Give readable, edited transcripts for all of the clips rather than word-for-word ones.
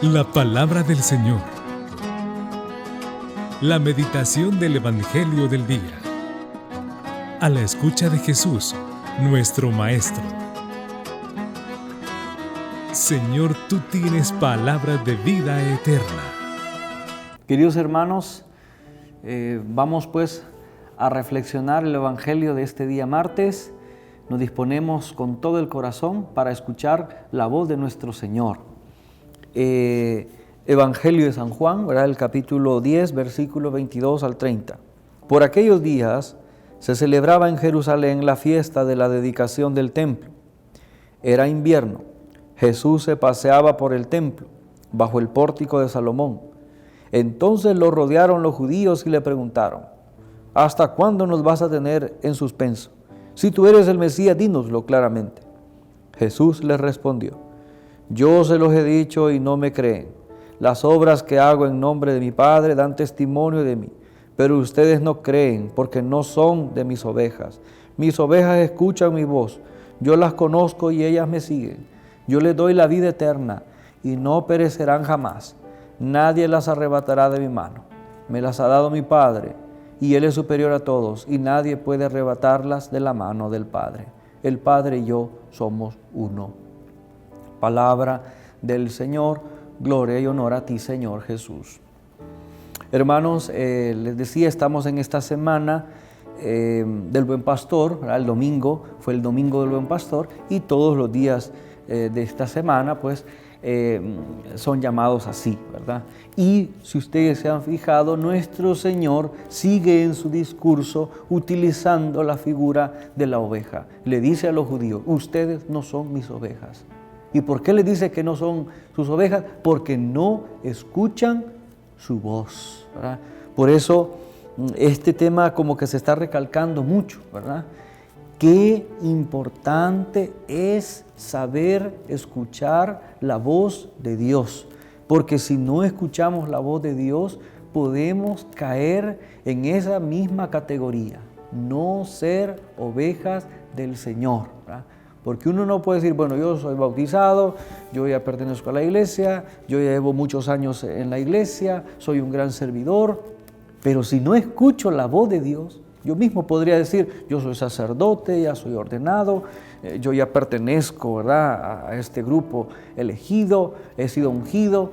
La palabra del Señor. La meditación del Evangelio del día. A la escucha de Jesús, nuestro Maestro. Señor, tú tienes palabras de vida eterna. Queridos hermanos, vamos pues a reflexionar el Evangelio de este día martes. Nos disponemos con todo el corazón para escuchar la voz de nuestro Señor. Evangelio de San Juan, ¿verdad? El capítulo 10, versículo 22 al 30. Por aquellos días se celebraba en Jerusalén la fiesta de la dedicación del templo. Era invierno. Jesús se paseaba por el templo, bajo el pórtico de Salomón. Entonces lo rodearon los judíos y le preguntaron: ¿hasta cuándo nos vas a tener en suspenso? Si tú eres el Mesías, dínoslo claramente. Jesús les respondió: yo se los he dicho y no me creen. Las obras que hago en nombre de mi Padre dan testimonio de mí, pero ustedes no creen porque no son de mis ovejas. Mis ovejas escuchan mi voz, yo las conozco y ellas me siguen. Yo les doy la vida eterna y no perecerán jamás. Nadie las arrebatará de mi mano. Me las ha dado mi Padre y Él es superior a todos y nadie puede arrebatarlas de la mano del Padre. El Padre y yo somos uno. Palabra del Señor, gloria y honor a ti, Señor Jesús. Hermanos, les decía, estamos en esta semana del Buen Pastor, ¿verdad? El domingo fue el Domingo del Buen Pastor y todos los días de esta semana pues son llamados así, ¿verdad? Y si ustedes se han fijado, nuestro Señor sigue en su discurso utilizando la figura de la oveja. Le dice a los judíos: ustedes no son mis ovejas. ¿Y por qué les dice que no son sus ovejas? Porque no escuchan su voz, ¿verdad? Por eso este tema como que se está recalcando mucho, ¿verdad? Qué importante es saber escuchar la voz de Dios, porque si no escuchamos la voz de Dios, podemos caer en esa misma categoría, no ser ovejas del Señor, ¿verdad? Porque uno no puede decir: bueno, yo soy bautizado, yo ya pertenezco a la iglesia, yo ya llevo muchos años en la iglesia, soy un gran servidor, pero si no escucho la voz de Dios, yo mismo podría decir: yo soy sacerdote, ya soy ordenado, yo ya pertenezco, ¿verdad?, a este grupo elegido, he sido ungido,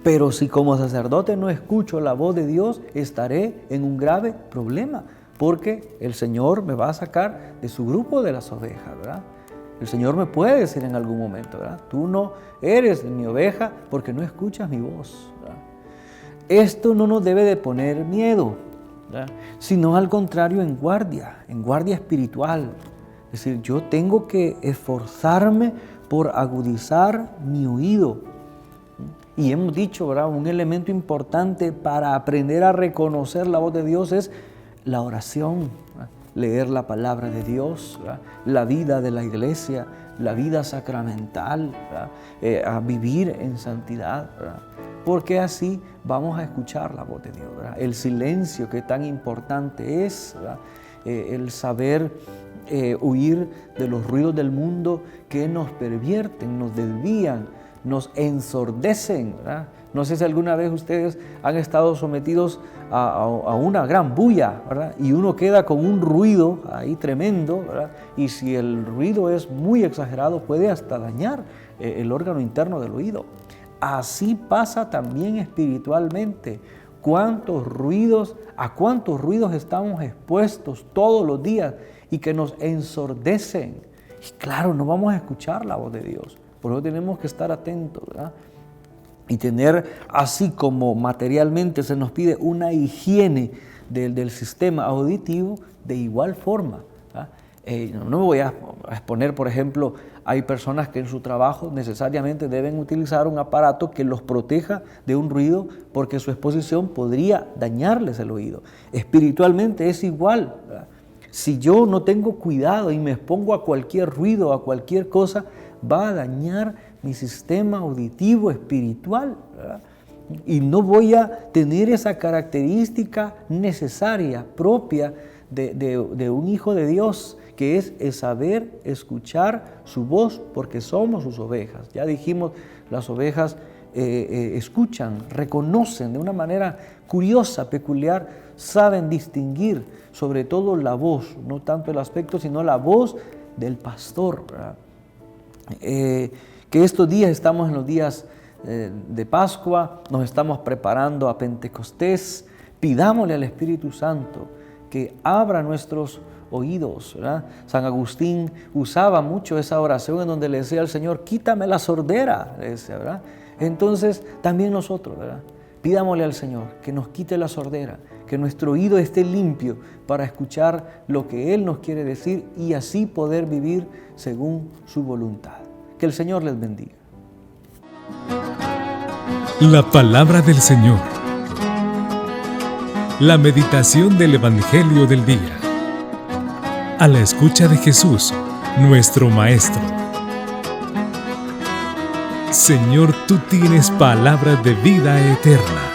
pero si como sacerdote no escucho la voz de Dios, estaré en un grave problema. Porque el Señor me va a sacar de su grupo de las ovejas, ¿verdad? El Señor me puede decir en algún momento, ¿verdad? Tú no eres mi oveja porque no escuchas mi voz, ¿verdad? Esto no nos debe de poner miedo, ¿verdad?, sino al contrario en guardia espiritual. Es decir, yo tengo que esforzarme por agudizar mi oído. Y hemos dicho, ¿verdad?, un elemento importante para aprender a reconocer la voz de Dios es la oración, ¿verdad?, leer la palabra de Dios, ¿verdad?, la vida de la iglesia, la vida sacramental, a vivir en santidad, ¿verdad?, porque así vamos a escuchar la voz de Dios, ¿verdad? El silencio que tan importante es, ¿verdad?, el saber huir de los ruidos del mundo que nos pervierten, nos desvían, nos ensordecen, ¿verdad? No sé si alguna vez ustedes han estado sometidos a una gran bulla, ¿verdad?, y uno queda con un ruido ahí tremendo, ¿verdad?, y si el ruido es muy exagerado puede hasta dañar el órgano interno del oído. Así pasa también espiritualmente. ¿A cuántos ruidos estamos expuestos todos los días y que nos ensordecen? Y claro, no vamos a escuchar la voz de Dios. Por eso tenemos que estar atentos, ¿verdad?, y tener, así como materialmente se nos pide una higiene del sistema auditivo, de igual forma, ¿verdad? No me voy a exponer, por ejemplo, hay personas que en su trabajo necesariamente deben utilizar un aparato que los proteja de un ruido porque su exposición podría dañarles el oído. Espiritualmente es igual, ¿verdad? Si yo no tengo cuidado y me expongo a cualquier ruido, a cualquier cosa, va a dañar mi sistema auditivo espiritual, ¿verdad? Y no voy a tener esa característica necesaria, propia de un hijo de Dios, que es el saber escuchar su voz, porque somos sus ovejas. Ya dijimos, las ovejas escuchan, reconocen de una manera curiosa, peculiar, saben distinguir sobre todo la voz, no tanto el aspecto, sino la voz del pastor, ¿verdad? Que estos días estamos en los días de Pascua, nos estamos preparando a Pentecostés. Pidámosle al Espíritu Santo que abra nuestros oídos, ¿verdad? San Agustín usaba mucho esa oración en donde le decía al Señor, quítame la sordera, le decía, ¿verdad? Entonces también nosotros, ¿verdad? Pidámosle al Señor que nos quite la sordera, que nuestro oído esté limpio para escuchar lo que Él nos quiere decir y así poder vivir según su voluntad. Que el Señor les bendiga. La palabra del Señor. La meditación del Evangelio del día. A la escucha de Jesús, nuestro Maestro. Señor, tú tienes palabras de vida eterna.